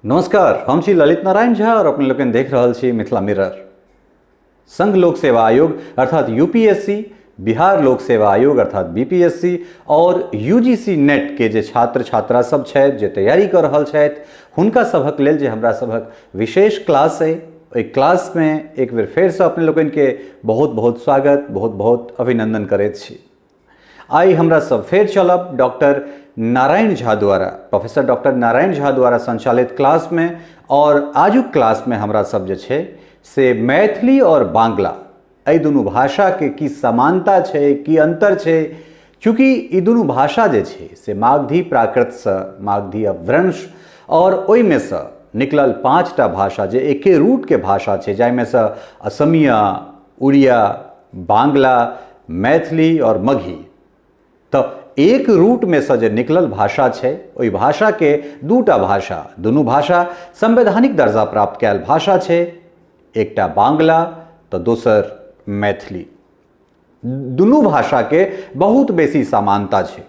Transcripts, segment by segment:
नमस्कार, हम छी ललित नारायण झा और अपने लोग देख रहा छी मिथिला मिरर। संघ लोक सेवा आयोग अर्थात यूपीएससी, बिहार लोक सेवा आयोग अर्थात बीपीएससी और यूजीसी नेट के जे छात्र छात्रा सब छथि जे तैयारी कर रहल छथि हुनका सभक लेल जे हमरा सभक विशेष क्लास है, ओहि क्लास में एक बेर फेर से अपने लोगन के बहुत बहुत स्वागत, बहुत बहुत अभिनंदन करैत छी। आई हमरा सब फेर चलब डॉक्टर नारायण झा द्वारा, प्रोफेसर डॉक्टर नारायण झा द्वारा संचालित क्लास में। और आजुक क्लास में हमरा सब जे छे से मैथिली और बांग्ला एहि दुनू भाषा के की समानता छे, की अंतर छे, चूँकि ई दुनू भाषा जे छे से मागधी प्राकृत से, मागधी अपभ्रंश और ओहि में से निकलल 5टा भाषा जे एके रूट के भाषा छे, जाहि में से असमिया, उड़िया, बांग्ला, मैथिली और मगही। तो एक रूट में से जो निकलल भाषा छे ओहि भाषा के दूटा भाषा, दुनू भाषा संवैधानिक दर्जा प्राप्त कैल भाषा छे, एकटा बांग्ला तो दोसर मैथिली। दुनू भाषा के बहुत बेसी समानता छे।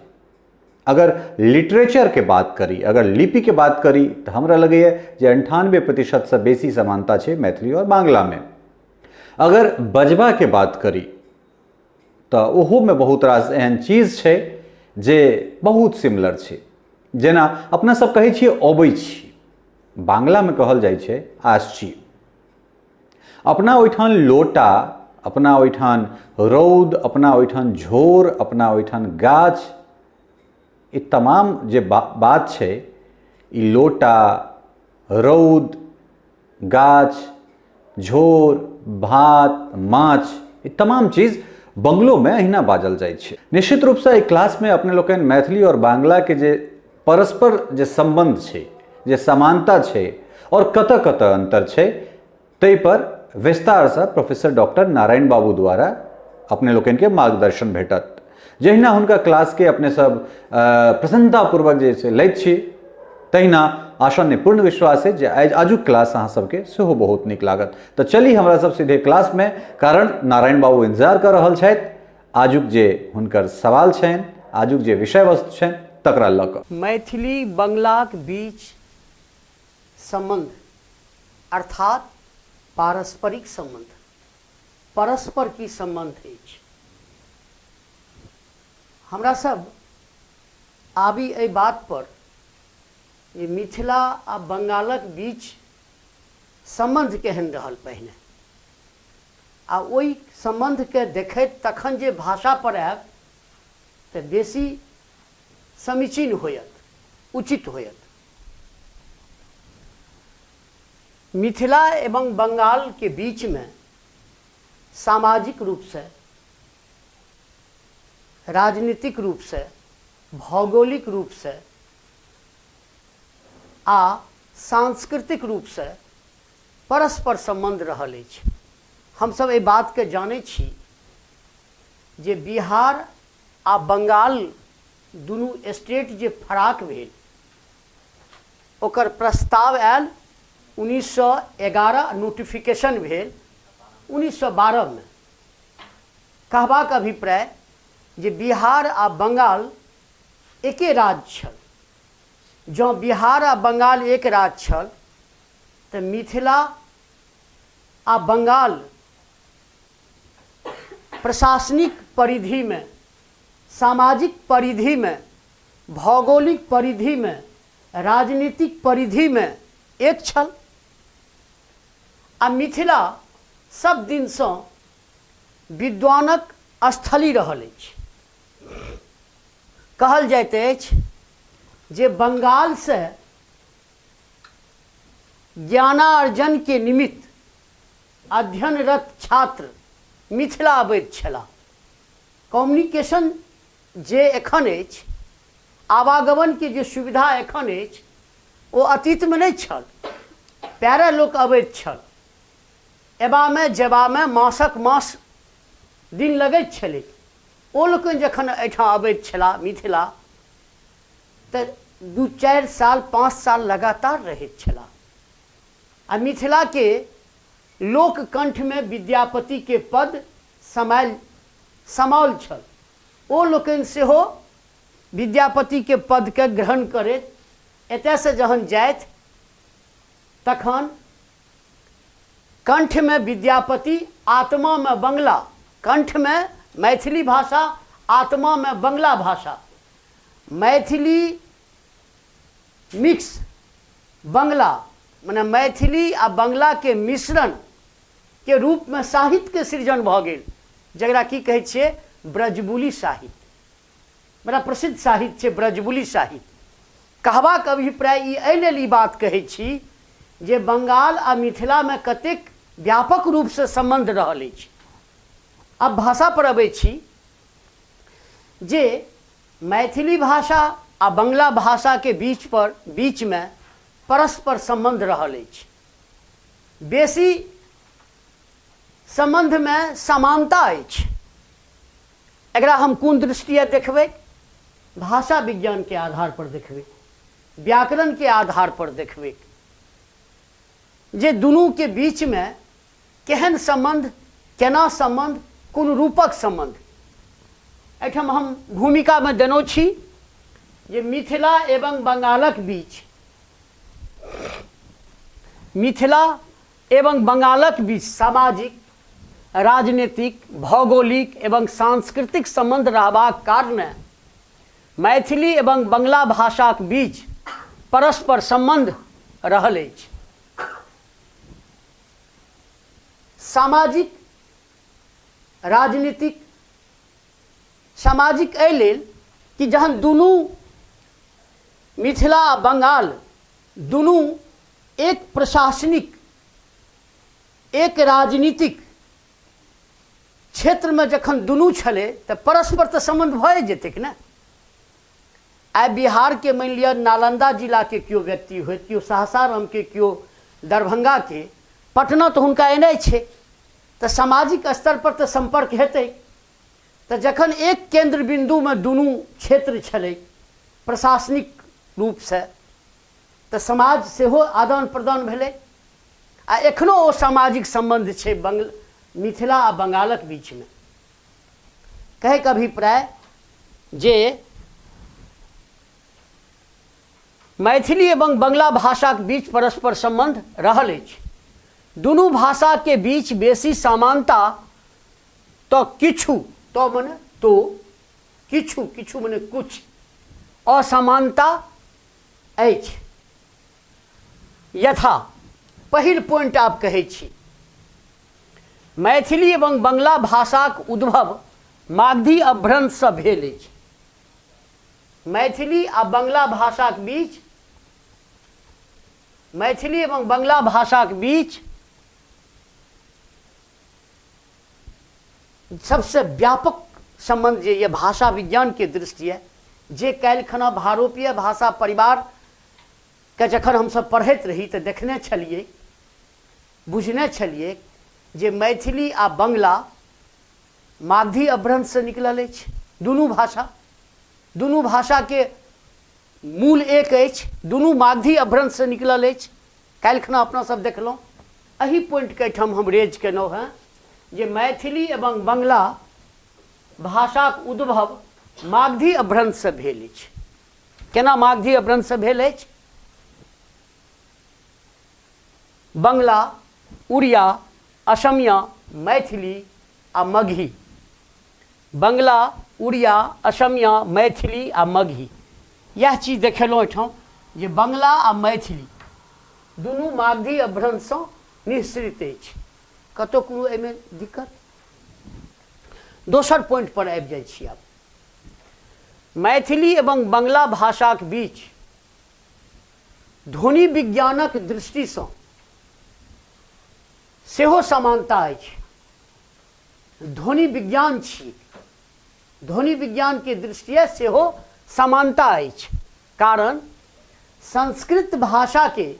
अगर लिटरेचर के बात करी, अगर लिपि के बात करी तो हमरा लगे जे 98% से बेसी समानता छे मैथिली और बांग्ला में। अगर बजबा के बात करी तो ओहो में बहुत रास एहन चीज छे जे बहुत सिमिलर छे। जेना अपना सब कहे छिए अबै छी, बांग्ला में कहल जाय छे आसची। अपना ओहिठान लोटा, अपना ओहिठान रौद, अपना ओहिठान झोर, अपना ओहिठान गाछ, ई तमाम जे बात छे, ई लोटा, रौद, गाछ, झोर, भात, माछ, ई तमाम चीज बंगलो में अहिना बाजल जाय छे। निश्चित रूप से एक क्लास में अपने लोग मैथिली और बांग्ला के जे परस्पर जे संबंध छे, जे समानता छे और कत कत अंतर छे, तै पर विस्तार से प्रोफेसर डॉक्टर नारायण बाबू द्वारा अपने लोगन के मार्गदर्शन भेटत। जहिना हुनका क्लास के अपने सब प्रसन्नतापूर्वक जे लैत छी, तहिना आशा ने पूर्ण विश्वास है जे आजुक क्लास अहाँ सबके सेहो बहुत निक लागत। तो चली हमरा सब सीधे क्लास में, कारण नारायण बाबू इंतजार कर रहल छथि। आजुक जे हुनकर सवाल छनि, आजुक जे विषय वस्तु छनि तकरा लऽ कऽ मैथिली बंगलाक बीच संबंध अर्थात पारस्परिक संबंध, परस्पर की संबंध अछि। हमरा सब आबी एहि बात पर जे मिथिला आ बंगालक बीच संबंध केहन रहल पहिने, आ ओहि संबंध के देखैत तखन जे भाषा पर आयब तऽ बेसी समीचीन होयत, उचित होयत। मिथिला एवं बंगाल के बीच में सामाजिक रूप से, राजनीतिक रूप से, भौगोलिक रूप से आ सांस्कृतिक रूप से परस्पर संबंध रहल अछि। हम सब एहि बात के जानै छी जे बिहार आ बंगाल दुनू स्टेट जे फराक भेल, ओकर प्रस्ताव आयल 1911, नोटिफिकेशन भेल 1912 में। कहबाक अभिप्राय जे बिहार आ बंगाल एके राज्य छल। जँ बिहार आ बंगाल एक राज्य छल तऽ मिथिला आ बंगाल प्रशासनिक परिधि में, सामाजिक परिधि में, भौगोलिक परिधि में, राजनीतिक परिधि में एक छल। आ मिथिला सब दिन सँ विद्वानक स्थली रहल अछि। कहल जाइत अछि जे बंगाल से ज्ञानार्जन के निमित्त अध्ययनरत छात्र मिथिला अबैत छलाह। कम्युनिकेशन जे एखन अछि, आवागमन के जे सुविधा एखन अछि, ओ अतीत में नहीं छल। पैरे लोक अबैत छल, एबा में जेबा में मासक मास दिन लगैत छलै। ओ लोकनि जखन एहिठाम अबैत छलाह मिथिला तऽ 2-4 साल 5 साल लगातार रहैत छलाह। आ मिथिला के लोककंठ में विद्यापति के पद समाल छल। ओ लोकनि सेहो विद्यापति के पद के ग्रहण करैत एतय से जहन जाइत तखन कंठ में विद्यापति, आत्मा में बंगला, कंठ में मैथिली भाषा, आत्मा में बंगला भाषा, मैथिली मिक्स बंगला माने मैथिली आ बंगला के मिश्रण के रूप में साहित्य के सृजन भ गेल, जकरा की कहै छियै ब्रजबुली साहित्य। बड़ा प्रसिद्ध साहित्य छै ब्रजबुली साहित्य। कहबाक अभिप्राय ई एहि लेल ई बात कहै छी जे बंगाल आ मिथिला में कतेक व्यापक रूप से संबंध रहल अछि। अब भाषा पर अबै छी जे मैथिली भाषा आ बंगला भाषा के बीच में परस्पर संबंध रहल अछि। बेसी संबंध में समानता अछि। एकरा हम कोन दृष्टिए देखबै? भाषा विज्ञान के आधार पर देखबै, व्याकरण के आधार पर देखबै जे दुनू के बीच में केहन संबंध, केना संबंध, कोन रूपक संबंध। एहिठाम हम भूमिका में देने छी जे मिथिला एवं बंगालक बीच, मिथिला एवं बंगालक बीच सामाजिक, राजनीतिक, भौगोलिक एवं सांस्कृतिक संबंध रहबाक कारणे मैथिली एवं बंगला भाषाक बीच परस्पर संबंध रहल अछि। सामाजिक, राजनीतिक, सामाजिक एहि लेल कि जहन दुनू मिथिला आ बंगाल दुनू एक प्रशासनिक, एक राजनीतिक क्षेत्र में जखन दुनू छलै तऽ परस्पर तऽ संबंध भए जेतै कि ने। आइ बिहार के मान लिअ नालंदा जिला के केओ व्यक्ति होइत, केओ सासाराम के, केओ दरभंगा के, पटना तऽ हुनका एनाइ छै, तऽ सामाजिक स्तर पर तऽ संपर्क हेतै। तऽ जखन एक केंद्र बिंदु में दुनू क्षेत्र छलै प्रशासनिक रूप से, तऽ समाज सेहो आदान प्रदान भेलै। आ एखनो ओ सामाजिक संबंध छै मिथिला आ बंगालक बीच में। कहैक अभिप्राय जे मैथिली एवं बंगला भाषा के बीच परस्पर संबंध रहल अछि। दुनू भाषा के बीच बेसी समानता तो किछु, तो मने तो, किछु, किछु मने कुछ असमानता अछि। यथा पहिल पॉइंट आप कहै छी, मैथिली एवं बंगला भाषाक उद्भव मागधी अपभ्रंश से भेल अछि। मैथिली आ बंगला भाषाक बीच, मैथिली एवं बंगला भाषाक बीच सबसे व्यापक संबंध जे ये भाषा विज्ञान के दृष्टि है, जे काल्हिखना भारोपीय भाषा परिवार के जखन हमसब पढ़ैत रही तऽ देखने छलिए, बुझने छलिए जे मैथिली आ बंगला मागधी अपभ्रंश से निकलल अछि। दुनू भाषा के मूल एक अछि, दुनू मागधी अपभ्रंश से निकलल अछि। काल्हिखना अपना सब देखलहुँ, एही पॉइंट के ठाम हम रेज केलहुँ हैं जे मैथिली एवं बंगला भाषाक उद्भव मागधी अपभ्रंश से भेल अछि। केना मागधी अपभ्रंश से भेल अछि? बंगला, उड़िया, असमिया, मैथिली आ मगही, बंगला, उड़िया, असमिया, मैथिली आ मगही, यह चीज देखेलहुँ एहिठाम जे बंगला आ मैथिली दुनू मागधी अपभ्रंश सँ निःसृत अछि। कतौ कोनो एहिमे दिक्कत? दोसर पॉइंट पर आबि जाइ छी। आब मैथिली एवं बंगला भाषाक बीच ध्वनि विज्ञानक दृष्टि सँ सेहो समानता अछि। ध्वनि विज्ञान छी, ध्वनि विज्ञान के दृष्टिए सेहो समानता अछि। कारण संस्कृत भाषा के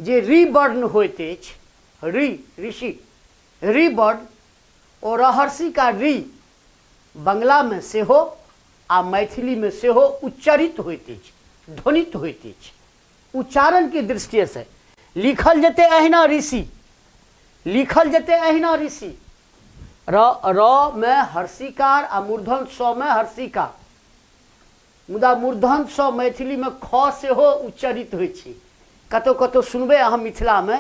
जे री वर्ण होइत अछि, री ऋषि, री वर्ण और रहर्षि का री बंगला में सेहो आ मैथिली में सेहो उच्चारित होइत अछि, ध्वनित होइत अछि। उच्चारण के दृष्टि से लिखल जेते अहिना ऋषि, लिखल जेते अहिना ऋषि, र में हर्षिकार आ मूर्धन स में हर्षिकार, मुदा मूर्धन स मैथिली में ख सेहो उच्चारित होइ छै। कतौ कतौ सुनबै अहाँ मिथिलामे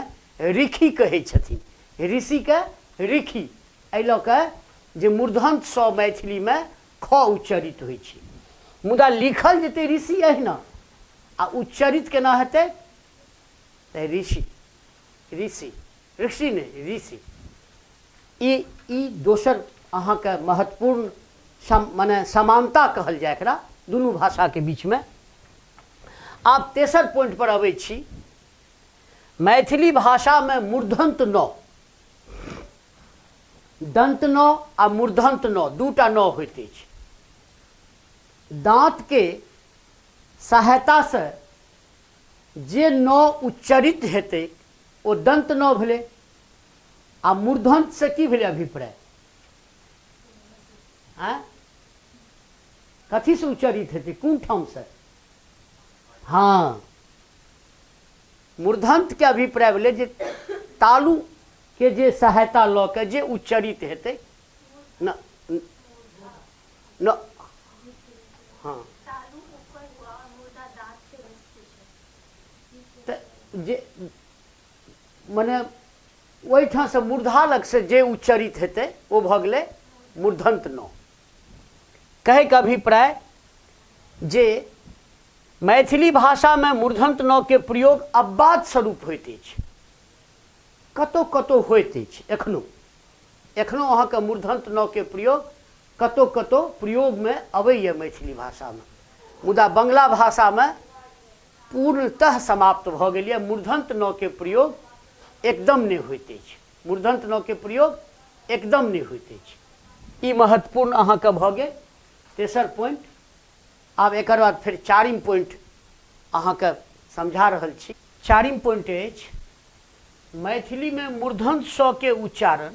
ऋखी कहै छथिन, ऋषिके ऋखी, एहि लऽ कऽ जे मूर्धन्य स मैथिलीमे ख उच्चरित होइ छै, मुदा लिखल जेतै ऋषि अहिना आ उच्चरित केना हेतै तऽ ऋषि, ऋषि, ऋषि नहि ऋषि। ई दोसर अहाँके महत्वपूर्ण मने समानता कहल जाए एकरा दुनू भाषाके बीचमे। आब तेसर पॉइंट पर अबै छी। मैथिली भाषामे मूर्धन्त न, दंत न आ मूर्धन्त न, दूटा न होइत अछि। दाँतके सहायतासँ जे न उच्चरित हेतै ओ दंत न भेलै, आ मूर्धन्त से की भेलै अभिप्राय? कथी से उच्चरित हेतै, कोन ठाम से? हाँ, मूर्धन्त के अभिप्राय भेलै जे तालु के जे सहायता लऽ के जे उच्चरित हेतै न न हाँ जे मने ओहिठाम से मूर्धा लग से जे उच्चरित हेतै ओ भऽ गेलै मूर्धन्त न। कहैके अभिप्राय जे मैथिली भाषामे मूर्धन्त न के प्रयोग अपवाद स्वरूप होइत अछि, कतौ कतौ होइत अछि, एखनो अहाँके मूर्धन्त न के प्रयोग कतौ कतौ प्रयोगमे अबैए मैथिली भाषामे, मुदा बंगला भाषामे पूर्णतः समाप्त भऽ गेल यऽ। मूर्धन्त न के प्रयोग एकदम नहि होइत अछि, मूर्धन्त न के प्रयोग एकदम नहि होइत अछि। ई महत्वपूर्ण अहाँके भऽ गेल तेसर पॉइंट। आब एकर बाद फिर चारिम पॉइंट अहाँके समझा रहल छी। चारिम पॉइंट अछि मैथिलीमे मूर्धन्य स के उच्चारण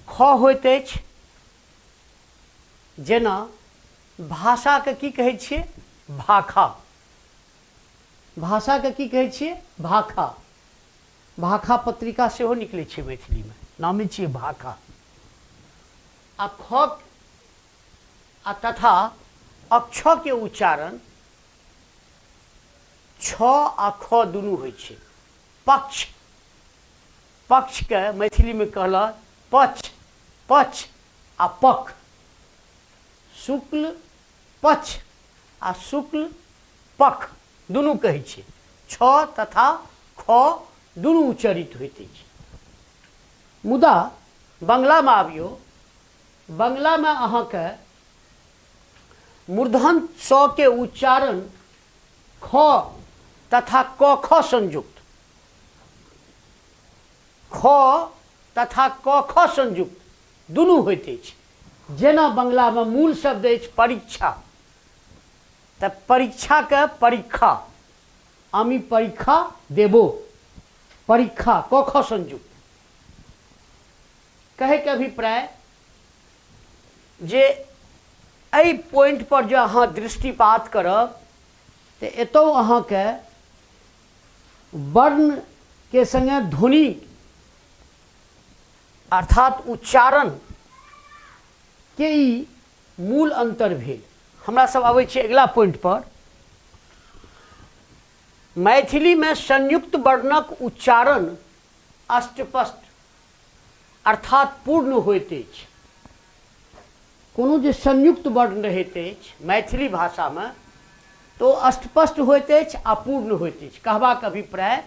ख होइत अछि, जेना भाषाके की कहै छियै? भाखा। भाषाके की कहै छियै? भाखा। भाखा पत्रिका सेहो निकलै छै मैथिलीमे, नामे छियै भाखा। आ ख आ तथा अक्ष के उच्चारण छ आ ख दुनू होइ छै। पक्ष, पक्ष के मैथिलीमे कहला पक्ष, पक्ष आ पख, शुक्ल पक्ष आ शुक्ल पख दुनू कहै छै। छ तथा ख दुनू उच्चरित होइत अछि। मुदा बंगलामे आबियौ, बंगलामे अहाँके मूर्धन्य स के उच्चारण ख तथा क ख संयुक्त, ख तथा क ख संयुक्त दुनू होइत अछि। जेना बंगलामे मूल शब्द अछि परीक्षा, तऽ परीक्षाके परीक्षा, आमी परीक्षा देबो, परीक्षा क ख संयुक्त। कहैके अभिप्राय जे एहि पॉइंट पर जे अहाँ दृष्टिपात करब तऽ एतौ अहाँके वर्ण के संगे ध्वनि अर्थात उच्चारण के ई मूल अंतर भेल। हमरा सब आबै छै अगिला पॉइंट पर। मैथिली में संयुक्त वर्णक उच्चारण अस्पष्ट अर्थात पूर्ण होइत अछि। कोनो जे संयुक्त वर्ण रहैत अछि मैथिली भाषा में तो अस्पष्ट होइत अछि आ पूर्ण होइत अछि। कहबाक अभिप्राय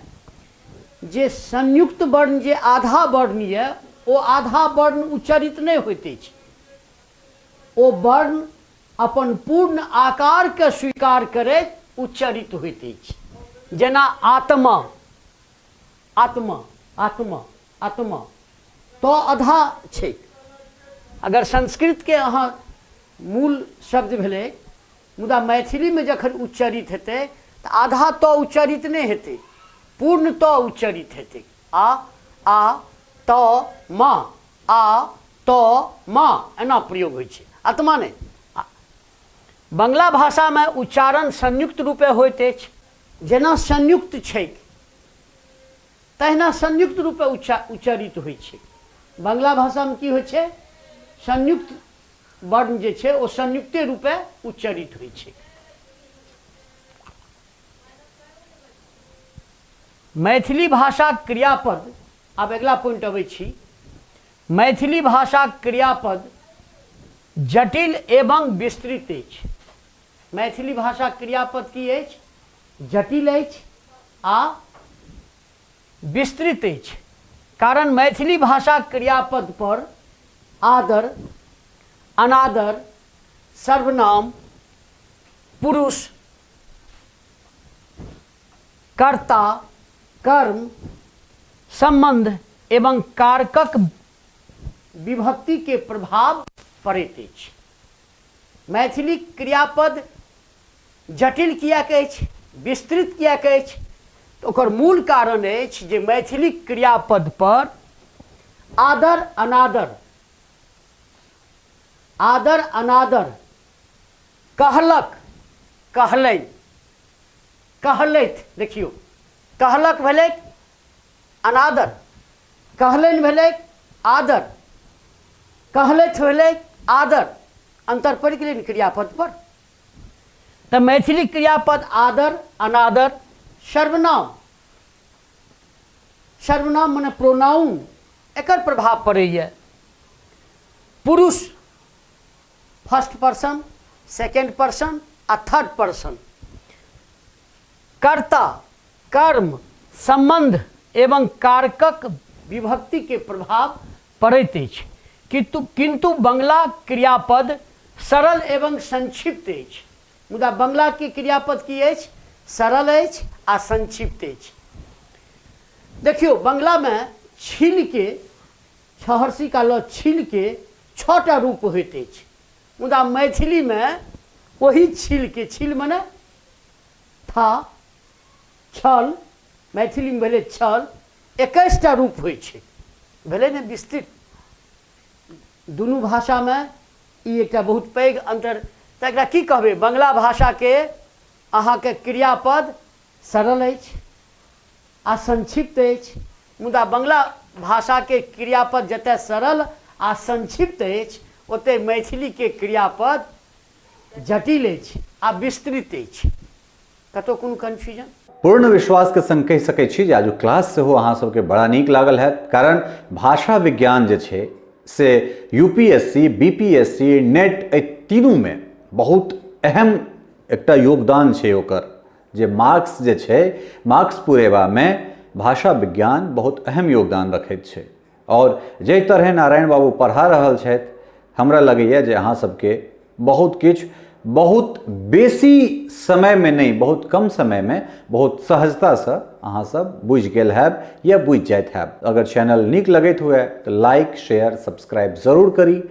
जे संयुक्त वर्ण जे आधा वर्ण ये ओ आधा वर्ण उच्चरित नहीं होइत अछि, ओ वर्ण अपन पूर्ण आकार के स्वीकार करैत उच्चरित होइत अछि। जेना आत्मा, आत्मा, आत्मा, आत्मा तो आधा छै। अगर संस्कृत के अहाँ मूल शब्द भेलै, मुदा मैथिली में जखन उच्चरित हेतै तऽ आधा तो उच्चरित नहीं हेतै, पूर्ण तो उच्चरित हेतै। आ त मा, आ त मा एना प्रयोग होइ छै, आत्मा नहीं। बंगला भाषा में उच्चारण संयुक्त रूपे होइत अछि। जेना संयुक्त छै तहिना संयुक्त रूपे उच्चरित होइ छै। बंगला भाषा में की होइ छै? संयुक्त वर्ण जे छै ओ संयुक्ते रूपे उच्चरित होइ छै। मैथिली भाषा क्रियापद, आब अगला पॉइंट अबै छी, मैथिली भाषा क्रियापद जटिल एवं विस्तृत अछि। मैथिली भाषा क्रियापद की अछि? जटिल अछि आ विस्तृत अछि। कारण मैथिली भाषा क्रियापद पर आदर, अनादर, सर्वनाम, पुरुष, कर्ता, कर्म, संबंध एवं कारकक विभक्ति के प्रभाव पड़ैत अछि। मैथिली क्रियापद जटिल किएक अछि, विस्तृत किएक अछि? तऽ ओकर मूल कारण अछि जे मैथिली क्रियापद पर आदर अनादर, आदर अनादर, कहलक, कहलनि, कहलथि, देखियौ कहलक भेलै अनादर, कहलनि भेलै आदर, कहलथि भेलै आदर, अंतर पड़ि गेलै ने क्रियापद पर। तऽ मैथिली क्रियापद आदर, अनादर, सर्वनाम, सर्वनाम मने प्रोनाउन, एकर प्रभाव पड़ैए। पुरुष फर्स्ट पर्सन, सेकेंड पर्सन आ थर्ड पर्सन, कर्ता, कर्म, संबंध एवं कारकक विभक्ति के प्रभाव पड़ैत अछि। किंतु बंगला क्रियापद सरल एवं संक्षिप्त अछि। मुदा बंगला के क्रियापद की अछि? सरल अछि आ संक्षिप्त अछि। देखियो बंगला में छील के, छहरसी का ल छील के 6टा रूप होइत अछि। मुदा मैथिली में वही छील के, छील मने था, छल, मैथिली में भेलै छल, 21टा रूप होइ छै, भेलै ने विस्तृत। दुनू भाषा में ई एकटा बहुत पैघ अंतर। तऽ एकरा की कहबै? बंगला भाषा के अहाँके क्रियापद सरल अछि आ संक्षिप्त अछि। मुदा बंगला भाषा के क्रियापद जतय सरल आ संक्षिप्त अछि, ओतय मैथिली के क्रियापद जटिल अछि आ विस्तृत अछि। कतौ कोनो कन्फ्यूजन? पूर्ण विश्वास के संग कहि सकै छी जे आज क्लास सेहो अहाँ सबके बड़ा नीक लागल है। कारण भाषा विज्ञान जे छै से यूपीएससी, बीपीएससी, नेट, एहि तीनू में बहुत अहम एकटा योगदान छै ओकर। जे मार्क्स जे छै, मार्क्स पुरेबा में भाषा विज्ञान बहुत अहम योगदान रखैत छै। और जे तरह नारायण बाबू पढ़ा रहल छथि, हमरा लगैए जे अहाँ सबके बहुत किछु, बहुत बेसी समय में नहीं, बहुत कम समय में बहुत सहजता से अहाँ सब बुझि गेल हैब या बुझि जाइत हैब। अगर चैनल नीक लगैत हुए तो लाइक, शेयर, सब्सक्राइब जरूर करी।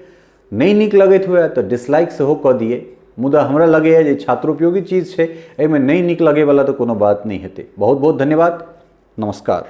नहीं नीक लगैत हुए तो डिसलाइक सेहो कऽ दिए। मुदा हमरा लगैए जे छात्रोपयोगी चीज छै, एहिमे नहीं नीक लगे वाला तो कोनो बात नहीं हेतै। बहुत बहुत धन्यवाद, नमस्कार।